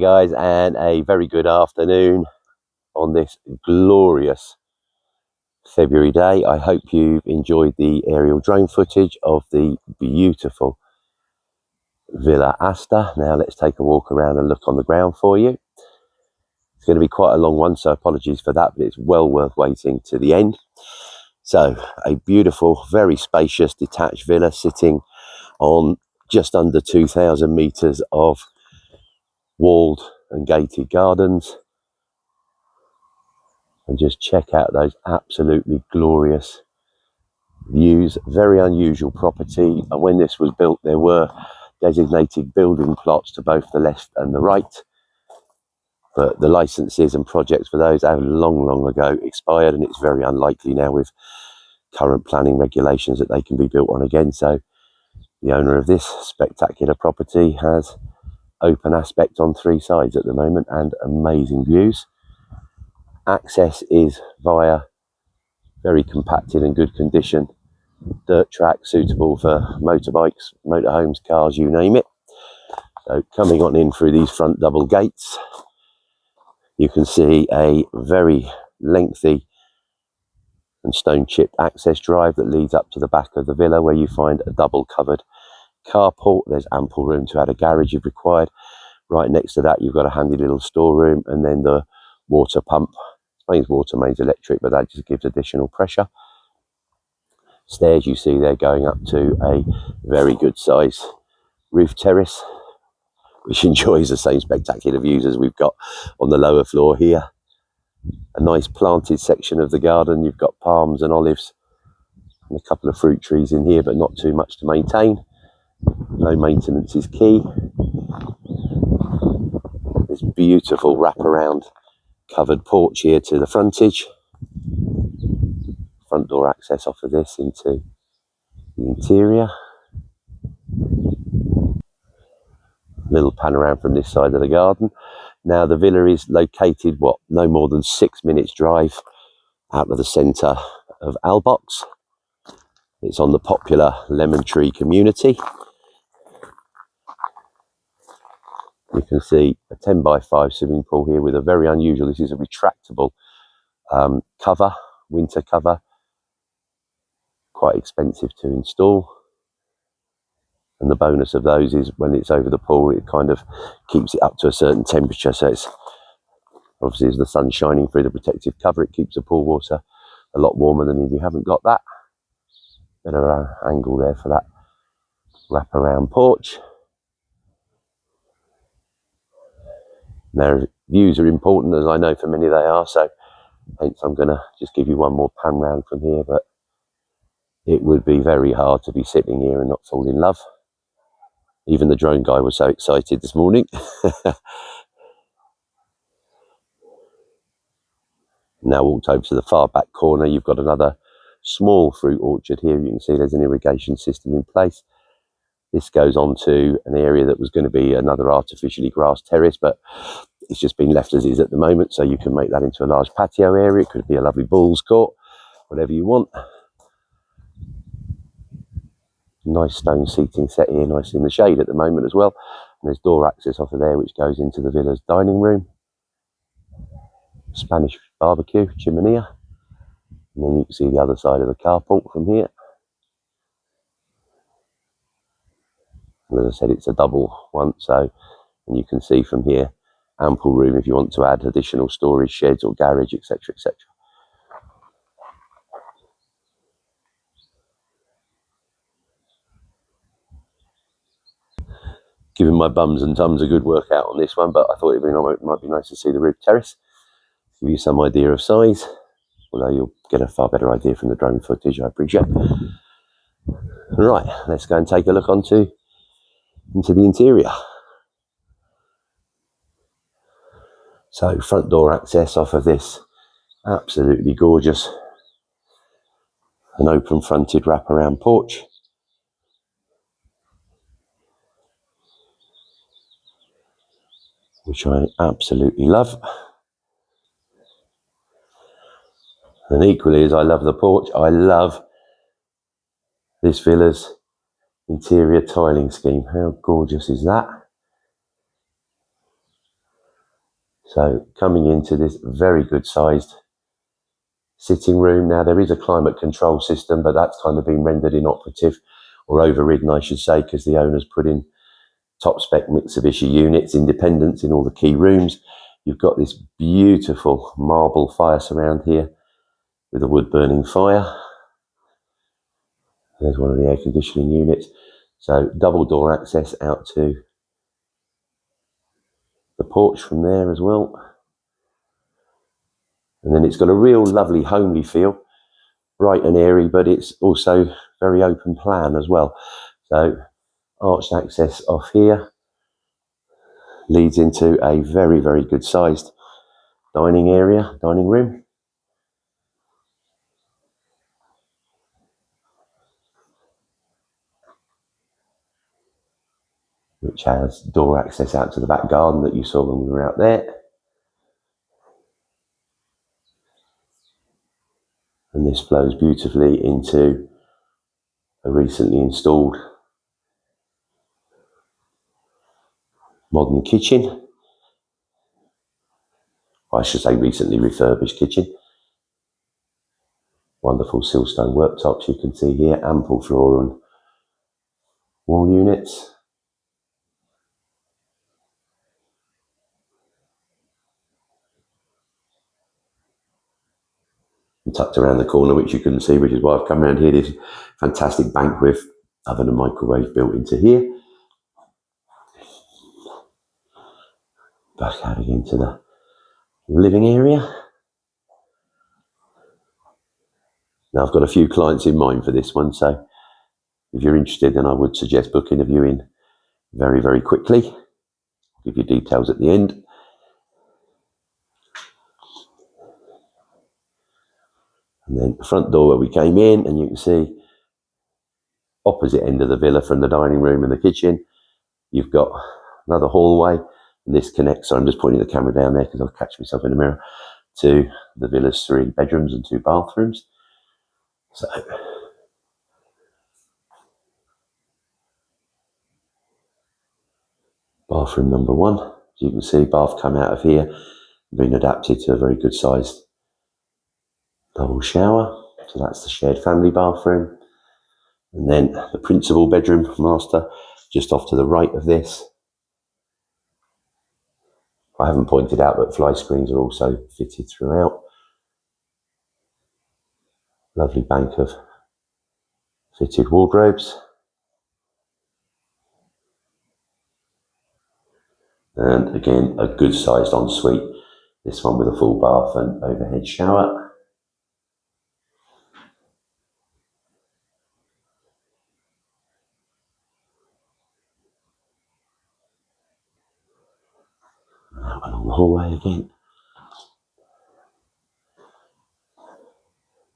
guys, and a very good afternoon on this glorious February day. I hope you've enjoyed the aerial drone footage of the beautiful Villa Aster. Now let's take a walk around and look on the ground for you. It's going to be quite a long one, so apologies for that, but it's well worth waiting to the end. So a beautiful, very spacious detached villa sitting on just under 2,000 meters of walled and gated gardens. And just check out those absolutely glorious views. Very unusual property, and when this was built there were designated building plots to both the left and the right, but the licenses and projects for those have long ago expired, and it's very unlikely now with current planning regulations that they can be built on again. So the owner of this spectacular property has open aspect on 3 sides at the moment and amazing views. Access is via very compacted and good condition dirt track suitable for motorbikes, motorhomes, cars, you name it. So coming on in through these front double gates, you can see a very lengthy and stone chipped access drive that leads up to the back of the villa, where you find a double covered carport. There's ample room to add a garage if required. Right next to that you've got a handy little storeroom, and then the water pump. Spain's water main's electric, but that just gives additional pressure. Stairs you see there going up to a very good size roof terrace, which enjoys the same spectacular views as we've got on the lower floor here. A nice planted section of the garden. You've got palms and olives and a couple of fruit trees in here, but not too much to maintain. Low maintenance is key. This beautiful wraparound covered porch here to the frontage. Front door access off of this into the interior. Little pan around from this side of the garden. Now the villa is located no more than 6 minutes drive out of the centre of Albox. It's on the popular Lemon Tree community. You can see a 10x5 swimming pool here with a very unusual, this is a retractable cover, winter cover, quite expensive to install. And the bonus of those is when it's over the pool, it kind of keeps it up to a certain temperature. So it's obviously, as the sun's shining through the protective cover, it keeps the pool water a lot warmer than if you haven't got that. Better angle there for that wraparound porch. Now, views are important, as I know for many they are, so hence I'm going to just give you one more pan round from here, but it would be very hard to be sitting here and not fall in love. Even the drone guy was so excited this morning. Now walked over to the far back corner, you've got another small fruit orchard here. You can see there's an irrigation system in place. This goes on to an area that was going to be another artificially grassed terrace, but it's just been left as is at the moment, so you can make that into a large patio area. It could be a lovely bowls court, whatever you want. Nice stone seating set here, nice in the shade at the moment as well. And there's door access off of there which goes into the villa's dining room. Spanish barbecue, chimenea. And then you can see the other side of the carport from here. And as I said, it's a double one, so, and you can see from here, ample room if you want to add additional storage sheds or garage, etc, etc. Giving my bums and tums a good workout on this one, but I thought it might be nice to see the roof terrace. Give you some idea of size, although you'll get a far better idea from the drone footage, I appreciate. Right, let's go and take a look into the interior. So front door access off of this absolutely gorgeous an open fronted wraparound porch. Which I absolutely love. And equally as I love the porch, I love this villa's interior tiling scheme. How gorgeous is that? So coming into this very good sized sitting room. Now there is a climate control system, but that's kind of been rendered inoperative, or overridden I should say, because the owners put in top spec Mitsubishi units, independents in all the key rooms. You've got this beautiful marble fire surround here with a wood burning fire. There's one of the air conditioning units. So double door access out to the porch from there as well. And then it's got a real lovely homely feel, bright and airy, but it's also very open plan as well. So arched access off here leads into a very, very good sized dining area, dining room. Which has door access out to the back garden that you saw when we were out there. And this flows beautifully into a recently installed modern kitchen. I should say recently refurbished kitchen. Wonderful siltstone worktops you can see here, ample floor and wall units. And tucked around the corner, which you couldn't see, which is why I've come around here, this fantastic bank with oven and microwave built into here. Back out again to the living area. Now I've got a few clients in mind for this one, so if you're interested, then I would suggest booking a viewing very, very quickly. I'll give you details at the end. And then the front door where we came in, and you can see opposite end of the villa from the dining room and the kitchen, you've got another hallway, and this connects, so I'm just pointing the camera down there because I'll catch myself in the mirror, to the villa's 3 bedrooms and 2 bathrooms. So bathroom number 1, as you can see, bath come out of here, been adapted to a very good sized double shower. So that's the shared family bathroom. And then the principal bedroom, master, just off to the right of this. I haven't pointed out that fly screens are also fitted throughout. Lovely bank of fitted wardrobes. And again, a good sized ensuite. This one with a full bath and overhead shower. That one along the hallway again.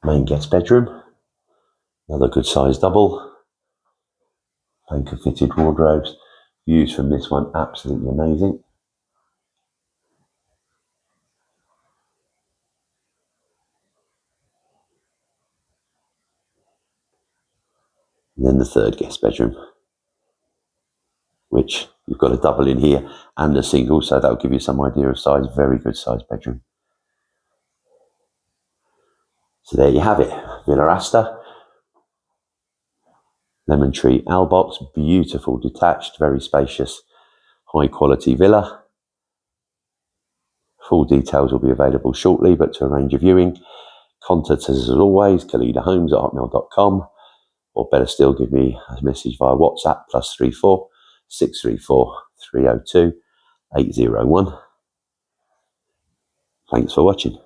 Main guest bedroom. Another good sized double. Bank of fitted wardrobes. Views from this one absolutely amazing. And then the third guest bedroom, which you've got a double in here and a single, so that'll give you some idea of size. Very good sized bedroom. So there you have it, Villa Aster, Lemon Tree Albox, beautiful, detached, very spacious, high quality villa. Full details will be available shortly, but to arrange a viewing, contact us as always, Calida Homes at hotmail.com, or better still, give me a message via WhatsApp, +34 634 302 801. Thanks for watching.